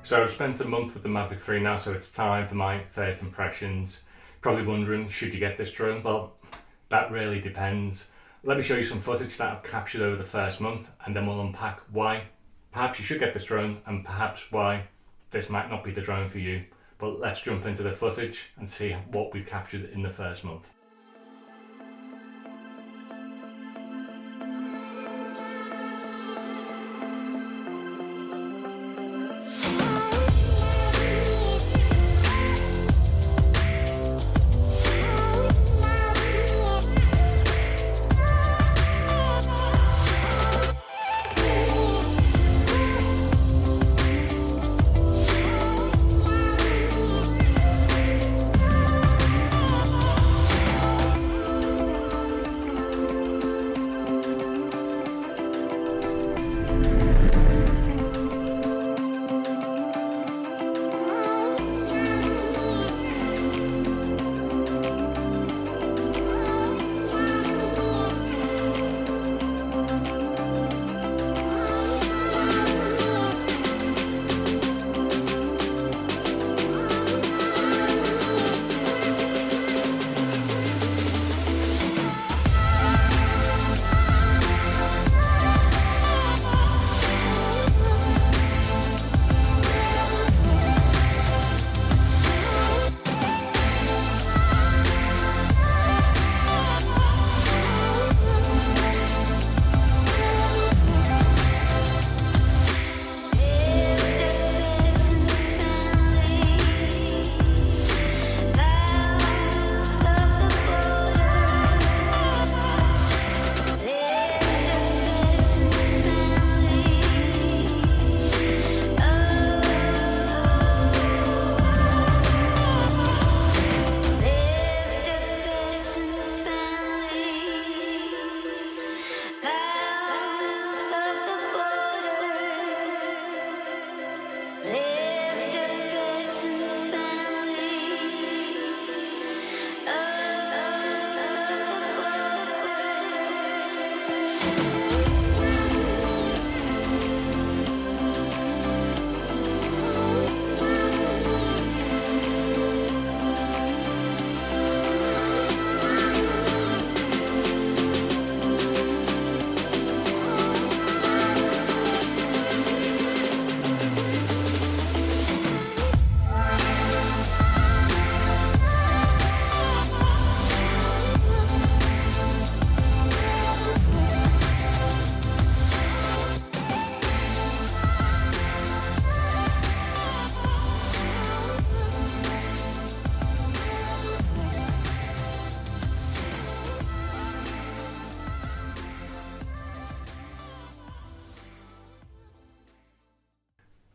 So I've spent a month with the Mavic 3 now, so it's time for my first impressions. Probably wondering, should you get this drone? Well, that really depends. Let me show you some footage that I've captured over the first month, and then we'll unpack why perhaps you should get this drone and perhaps why this might not be the drone for you. But let's jump into the footage and see what we've captured in the first month.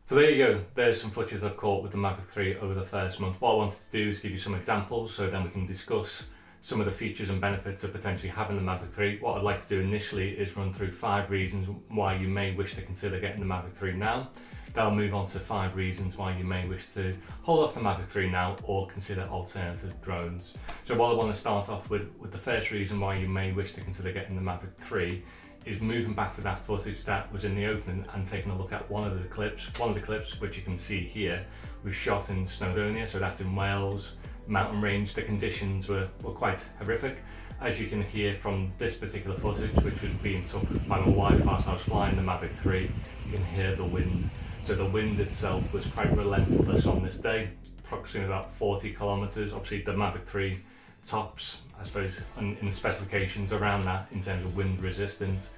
So there you go, there's some footage I've caught with the Mavic 3 over the first month. What I wanted to do is give you some examples so then we can discuss some of the features and benefits of potentially having the Mavic 3. What I'd like to do initially is run through 5 reasons why you may wish to consider getting the Mavic 3 now. Then I'll move on to 5 reasons why you may wish to hold off the Mavic 3 now or consider alternative drones. So what I want to start off with the first reason why you may wish to consider getting the Mavic 3 is moving back to that footage that was in the opening and taking a look at one of the clips. One of the clips, which you can see here, was shot in Snowdonia, so that's in Wales, mountain range. The conditions were quite horrific. As you can hear from this particular footage, which was being took by my wife whilst I was flying the Mavic 3, you can hear the wind. So the wind itself was quite relentless on this day, approximately about 40 kilometers. Obviously the Mavic 3 tops, I suppose, in the specifications around that in terms of wind resistance.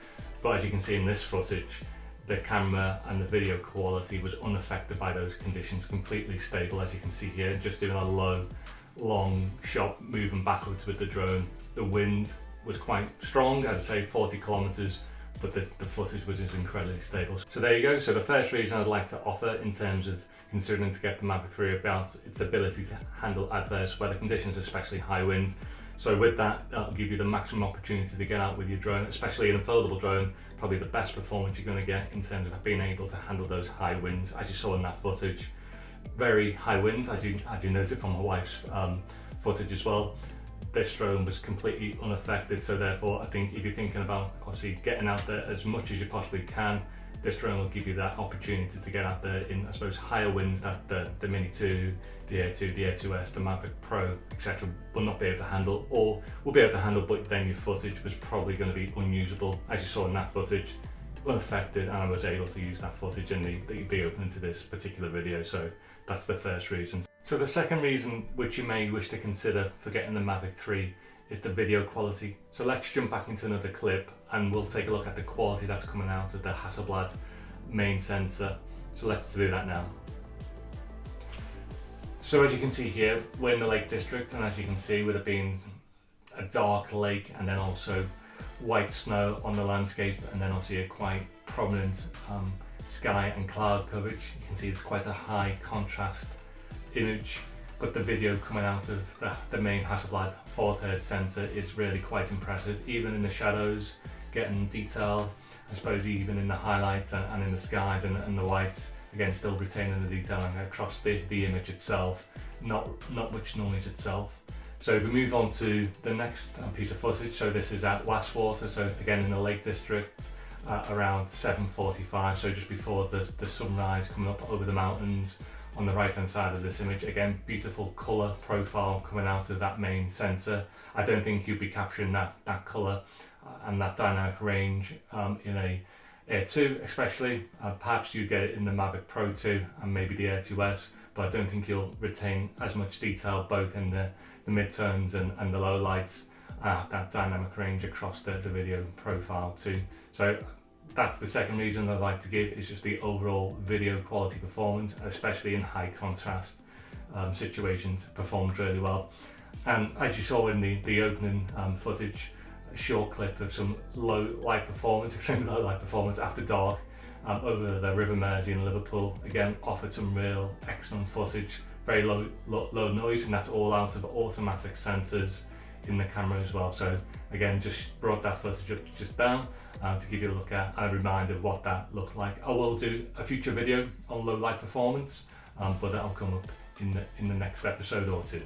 But as you can see in this footage, the camera and the video quality was unaffected by those conditions, completely stable. As you can see here, just doing a low, long shot moving backwards with the drone. The wind was quite strong, as I say, 40 kilometers, but the footage was just incredibly stable. So there you go. So the first reason I'd like to offer in terms of considering to get the Mavic 3 about its ability to handle adverse weather conditions, especially high wind. So with that, that'll give you the maximum opportunity to get out with your drone, especially in a foldable drone, probably the best performance you're going to get in terms of being able to handle those high winds, as you saw in that footage. Very high winds, as you noted from my wife's footage as well. This drone was completely unaffected, so therefore I think if you're thinking about obviously getting out there as much as you possibly can, this drone will give you that opportunity to get out there in, I suppose, higher winds that the Mini 2, the Air 2, the Air 2S, the Mavic Pro, etc. will not be able to handle, or will be able to handle, but then your footage was probably going to be unusable. As you saw in that footage, unaffected, and I was able to use that footage in the opening to this particular video. So that's the first reason. So the second reason which you may wish to consider for getting the Mavic 3 is the video quality. So let's jump back into another clip and we'll take a look at the quality that's coming out of the Hasselblad main sensor. So let's do that now. So as you can see here, we're in the Lake District, and as you can see, with it being a dark lake and then also white snow on the landscape, and then obviously a quite prominent sky and cloud coverage, you can see it's quite a high contrast image. But the video coming out of the main Hasselblad 4/3 sensor is really quite impressive, even in the shadows, getting detail, I suppose even in the highlights and in the skies and the whites, again still retaining the detail and across the image itself, not much noise itself. So if we move on to the next piece of footage, so this is at Westwater, so again in the Lake District, around 7:45, so just before the sunrise coming up over the mountains. On the right hand side of this image, again, beautiful colour profile coming out of that main sensor. I don't think you'd be capturing that colour and that dynamic range in a Air 2 especially. Perhaps you'd get it in the Mavic Pro 2 and maybe the Air 2S, but I don't think you'll retain as much detail both in the midtones and the low lights, that dynamic range across the video profile too. So that's the second reason I'd like to give, is just the overall video quality performance, especially in high contrast situations, performed really well. And as you saw in the opening footage, a short clip of some low light performance, extremely low light performance after dark over the River Mersey in Liverpool, again offered some real excellent footage, very low noise, and that's all out of automatic sensors in the camera as well. So again, just brought that footage up just down to give you a look at and a reminder of what that looked like. I will do a future video on low light performance, but that'll come up in the next episode or two.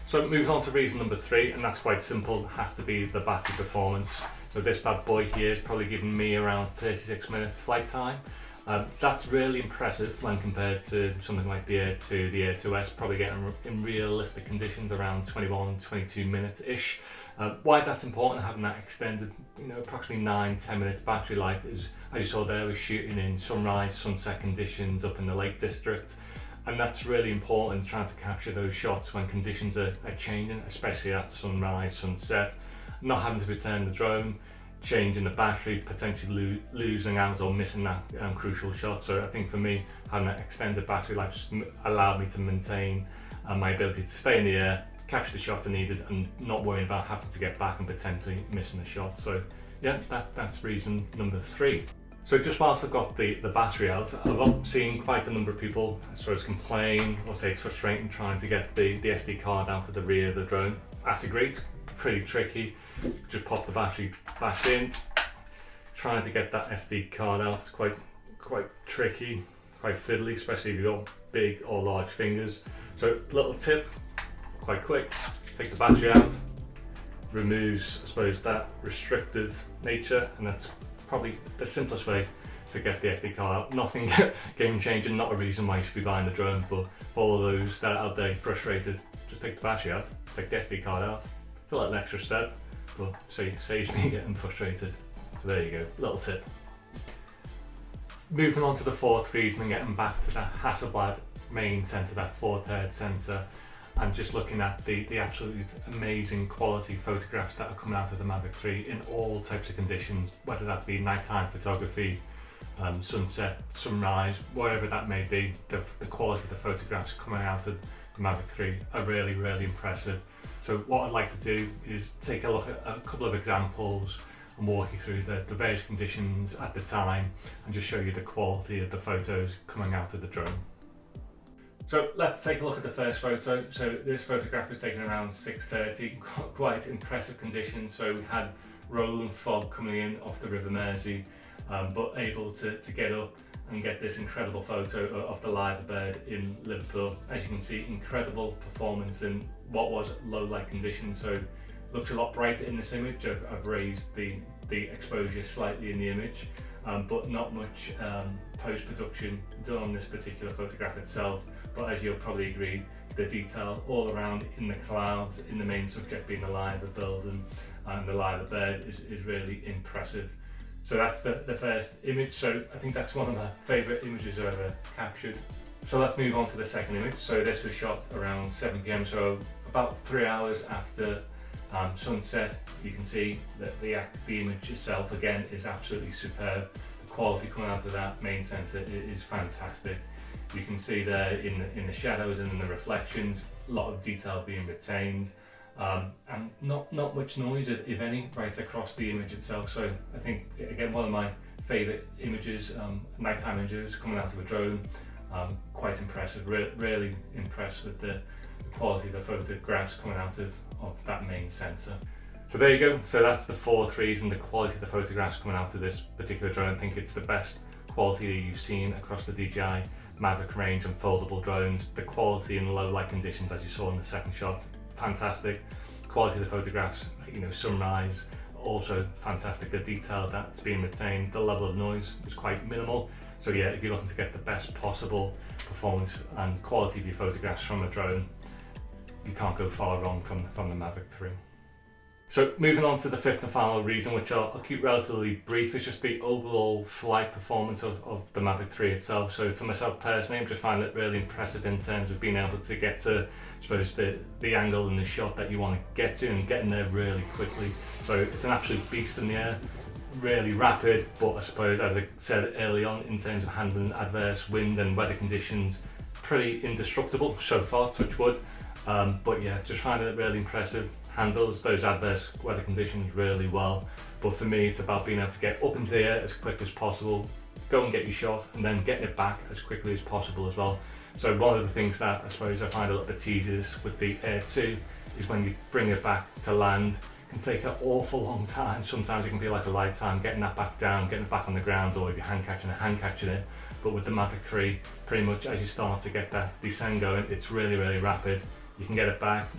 So moving on to reason number 3, and that's quite simple, it has to be the battery performance. So this bad boy here is probably giving me around 36-minute flight time. That's really impressive when compared to something like the Air 2, the Air 2S, probably getting in realistic conditions around 21-22 minutes-ish. Why that's important, having that extended, approximately 9-10 minutes battery life, is, as you saw there, we're shooting in sunrise, sunset conditions up in the Lake District. And that's really important, trying to capture those shots when conditions are changing, especially at sunrise, sunset, not having to return the drone, changing the battery, potentially losing out or missing that crucial shot. So I think for me, having that extended battery life just allowed me to maintain my ability to stay in the air, capture the shot I needed, and not worrying about having to get back and potentially missing a shot. So yeah, that's reason number 3. So just whilst I've got the battery out, I've seen quite a number of people, I suppose, complain or say it's frustrating trying to get the SD card out of the rear of the drone. That's great, pretty tricky. Just pop the battery back in. Trying to get that SD card out is quite tricky, quite fiddly, especially if you've got big or large fingers. So little tip, quite quick, take the battery out, removes, I suppose, that restrictive nature, and that's probably the simplest way to get the SD card out. Nothing game changing, not a reason why you should be buying the drone, but for all of those that are out there frustrated, just take the battery out, take the SD card out. It's a little extra step, but saves me getting frustrated. So there you go, little tip. Moving on to the fourth reason and getting back to that Hasselblad main sensor, that 4/3 sensor, and just looking at the absolutely amazing quality photographs that are coming out of the Mavic 3 in all types of conditions, whether that be nighttime photography, sunset, sunrise, whatever that may be. The quality of the photographs coming out of the Mavic 3 are really, really impressive. So what I'd like to do is take a look at a couple of examples and walk you through the various conditions at the time and just show you the quality of the photos coming out of the drone. So let's take a look at the first photo. So this photograph was taken around 6:30, quite impressive conditions. So we had rolling fog coming in off the River Mersey, but able to get up and get this incredible photo of the live bird in Liverpool. As you can see, incredible performance in what was low light conditions. So Looks a lot brighter in this image. I've raised the exposure slightly in the image, but not much post-production done on this particular photograph itself. But as you'll probably agree, the detail all around in the clouds, in the main subject being the lie of the building and the lie of the bird is really impressive. So that's the first image. So I think that's one of my favourite images I've ever captured. So let's move on to the second image. So this was shot around 7 p.m, so about 3 hours after sunset. You can see that the image itself again is absolutely superb. The quality coming out of that main sensor is fantastic. You can see there in the shadows and in the reflections, a lot of detail being retained, and not much noise, if any, right across the image itself. So I think, again, one of my favourite images, nighttime images coming out of a drone. Quite impressive, really impressed with the quality of the photographs coming out of that main sensor. So there you go. So that's the 4th reason, the quality of the photographs coming out of this particular drone. I think it's the best quality that you've seen across the DJI Mavic range and foldable drones. The quality in low light conditions, as you saw in the second shot, fantastic. Quality of the photographs, sunrise, also fantastic. The detail that's being retained, the level of noise is quite minimal. So yeah, if you're looking to get the best possible performance and quality of your photographs from a drone, you can't go far wrong from the Mavic 3. So moving on to the 5th and final reason, which I'll keep relatively brief, is just the overall flight performance of the Mavic 3 itself. So for myself personally, I just find it really impressive in terms of being able to get to, I suppose, the angle and the shot that you want to get to and getting there really quickly. So it's an absolute beast in the air, really rapid, but I suppose, as I said early on, in terms of handling adverse wind and weather conditions, pretty indestructible so far, touch wood. But yeah, just finding it really impressive. Handles those adverse weather conditions really well. But for me, it's about being able to get up into the air as quick as possible, go and get your shot, and then getting it back as quickly as possible as well. So one of the things that I suppose I find a little bit tedious with the Air 2 is when you bring it back to land, it can take an awful long time. Sometimes it can feel like a lifetime getting that back down, getting it back on the ground, or if you're hand catching it. But with the Mavic 3, pretty much as you start to get that descent going, it's really rapid. You can get it back.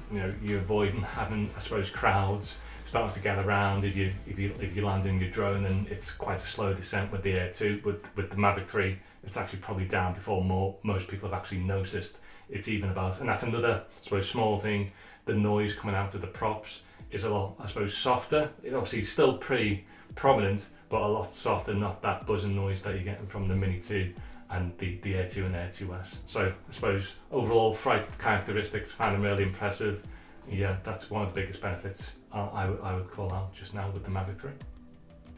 You're avoiding having, I suppose, crowds starting to gather around if you land in your drone, and it's quite a slow descent with the Air 2. With the Mavic 3, it's actually probably down before most people have actually noticed it's even about. And that's another, I suppose, small thing. The noise coming out of the props is a lot, I suppose, softer. It obviously still pretty prominent, but a lot softer, not that buzzing noise that you're getting from the Mini 2 and the Air 2 and Air 2S. So I suppose overall flight characteristics, found them really impressive. Yeah, that's one of the biggest benefits I would call out just now with the Mavic 3.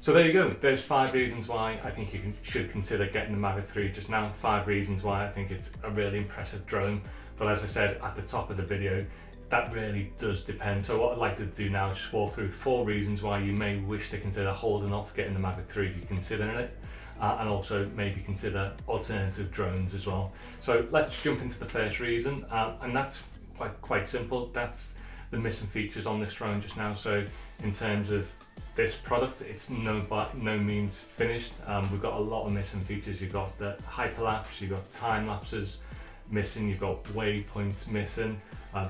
So there you go. There's 5 reasons why I think you should consider getting the Mavic 3 just now. 5 reasons why I think it's a really impressive drone. But as I said at the top of the video, that really does depend. So what I'd like to do now is just walk through 4 reasons why you may wish to consider holding off getting the Mavic 3 if you're considering it. And also maybe consider alternative drones as well. So let's jump into the first reason, and that's quite simple. That's the missing features on this drone just now. So in terms of this product, it's by no means finished. We've got a lot of missing features. You've got the hyperlapse, you've got time lapses missing, you've got waypoints missing.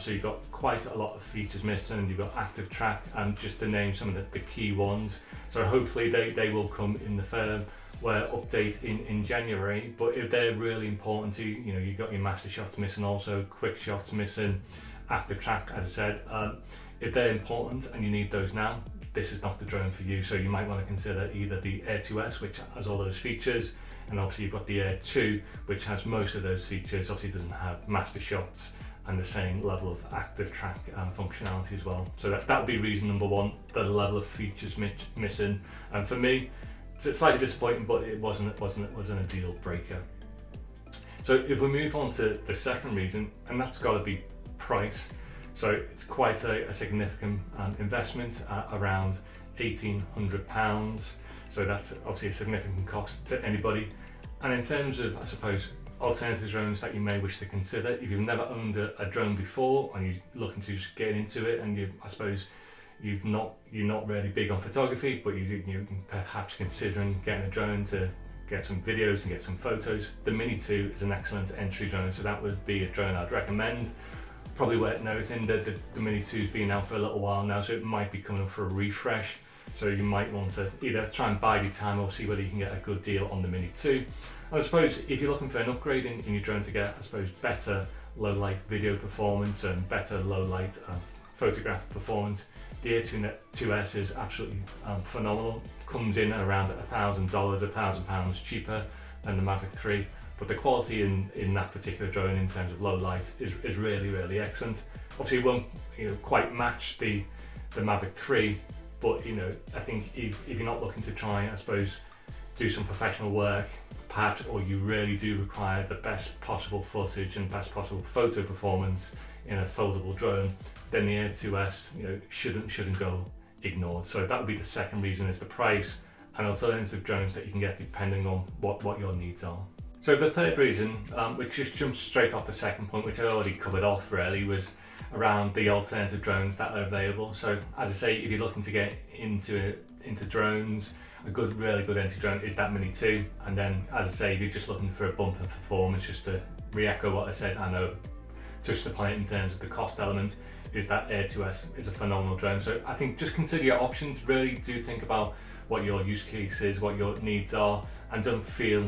So you've got quite a lot of features missing, and you've got active track, and just to name some of the key ones. So hopefully they will come in the firmware update in January. But if they're really important to you, you've got your master shots missing, also quick shots missing, active track, as I said. If they're important and you need those now, this is not the drone for you. So you might want to consider either the Air 2S, which has all those features, and obviously you've got the Air 2, which has most of those features. Obviously doesn't have master shots and the same level of active track functionality as well. So that would be reason number 1, the level of features missing. And for me, it's slightly disappointing, but it wasn't a deal breaker. So if we move on to the second reason, and that's got to be price. So it's quite a significant investment, around £1,800. So that's obviously a significant cost to anybody. And in terms of, I suppose, alternative drones that you may wish to consider, if you've never owned a drone before and you're looking to just get into it, and you're not really big on photography, but you're perhaps considering getting a drone to get some videos and get some photos, the Mini 2 is an excellent entry drone. So that would be a drone I'd recommend. probably worth noting that the Mini 2's been out for a little while now, so it might be coming up for a refresh. So you might want to either try and bide your time or see whether you can get a good deal on the Mini 2. And I suppose if you're looking for an upgrade in your drone to get, I suppose, better low light video performance and better low light photograph performance, the Air 2S is absolutely phenomenal. Comes in at around $1,000, £1,000 cheaper than the Mavic 3. But the quality in that particular drone in terms of low light is really, really excellent. Obviously it won't quite match the Mavic 3, but I think if you're not looking to try, I suppose, do some professional work, perhaps, or you really do require the best possible footage and best possible photo performance in a foldable drone, then the Air 2S shouldn't go ignored. So that would be the second reason, is the price and alternative drones that you can get depending on what your needs are. So the third reason, which just jumps straight off the second point, which I already covered off really, was around the alternative drones that are available. So as I say, if you're looking to get into drones, a really good entry drone is that Mini 2. And then, as I say, if you're just looking for a bump in performance, just to re-echo what I said, I know touched upon it in terms of the cost element, is that Air 2S is a phenomenal drone. So I think just consider your options, really do think about what your use case is, what your needs are, and don't feel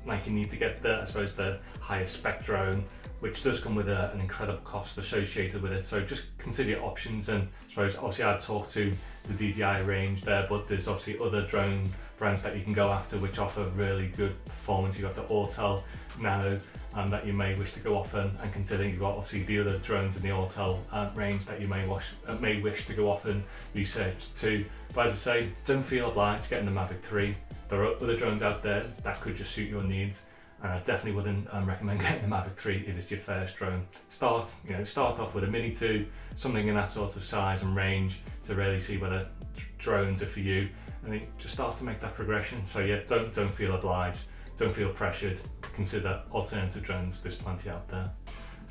like you need to get the highest spec drone, which does come with an incredible cost associated with it. So just consider your options, and I suppose obviously I'd talk to the DJI range there, but there's obviously other drone brands that you can go after which offer really good performance. You've got the Autel Nano that you may wish to go off and consider. You've got obviously the other drones in the Autel range that you may wish to go off and research too. But as I say, don't feel obliged getting the Mavic 3. There are other drones out there that could just suit your needs, and I definitely wouldn't recommend getting the Mavic 3 if it's your first drone. Start off with a Mini 2, something in that sort of size and range, to really see whether drones are for you, and then just start to make that progression. So yeah, don't feel obliged, don't feel pressured, consider alternative drones, there's plenty out there.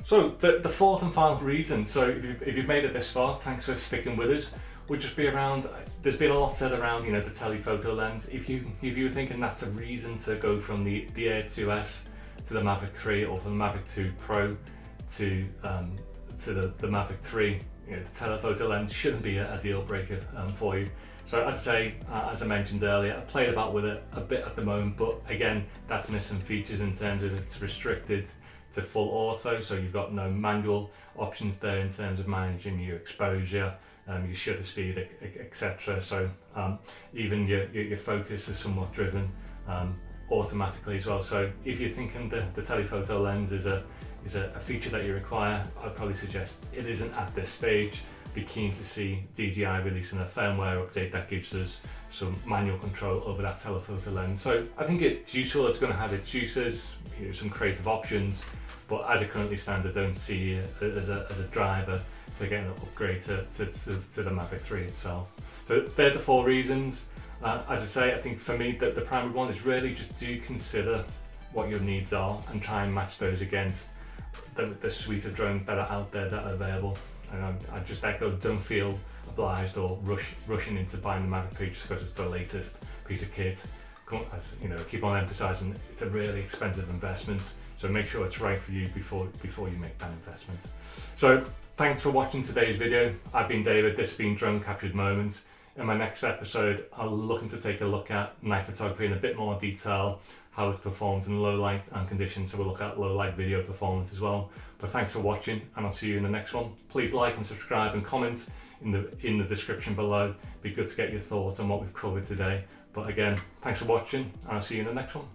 So the fourth and final reason, so if you've made it this far, thanks for sticking with us, would just be around, there's been a lot said around the telephoto lens. If you were thinking that's a reason to go from the Air 2S to the Mavic 3, or from the Mavic 2 Pro to the Mavic 3, the telephoto lens shouldn't be a deal breaker for you. So as I say, as I mentioned earlier, I played about with it a bit at the moment, but again, that's missing features in terms of it's restricted to full auto, so you've got no manual options there in terms of managing your exposure, your shutter speed, etc. So even your focus is somewhat driven automatically as well. So if you're thinking the telephoto lens is a feature that you require, I'd probably suggest it isn't at this stage. Be keen to see DJI releasing a firmware update that gives us some manual control over that telephoto lens. So I think it's useful, it's going to have its uses, some creative options, but as it currently stands, I don't see it as a driver for getting an upgrade to the Mavic 3 itself. So they're the four reasons. As I say, I think for me the primary one is really just do consider what your needs are and try and match those against the suite of drones that are out there that are available. And I just echo, don't feel obliged or rushing into buying the Mavic 3 just because it's the latest piece of kit. Keep on emphasising it's a really expensive investment, so make sure it's right for you before you make that investment. So thanks for watching today's video. I've been David, this has been Drone Captured Moments. In my next episode, I'm looking to take a look at night photography in a bit more detail, how it performs in low light conditions, so we'll look at low light video performance as well. But thanks for watching, and I'll see you in the next one. Please like and subscribe and comment in the description below. It'd be good to get your thoughts on what we've covered today. But again, thanks for watching, and I'll see you in the next one.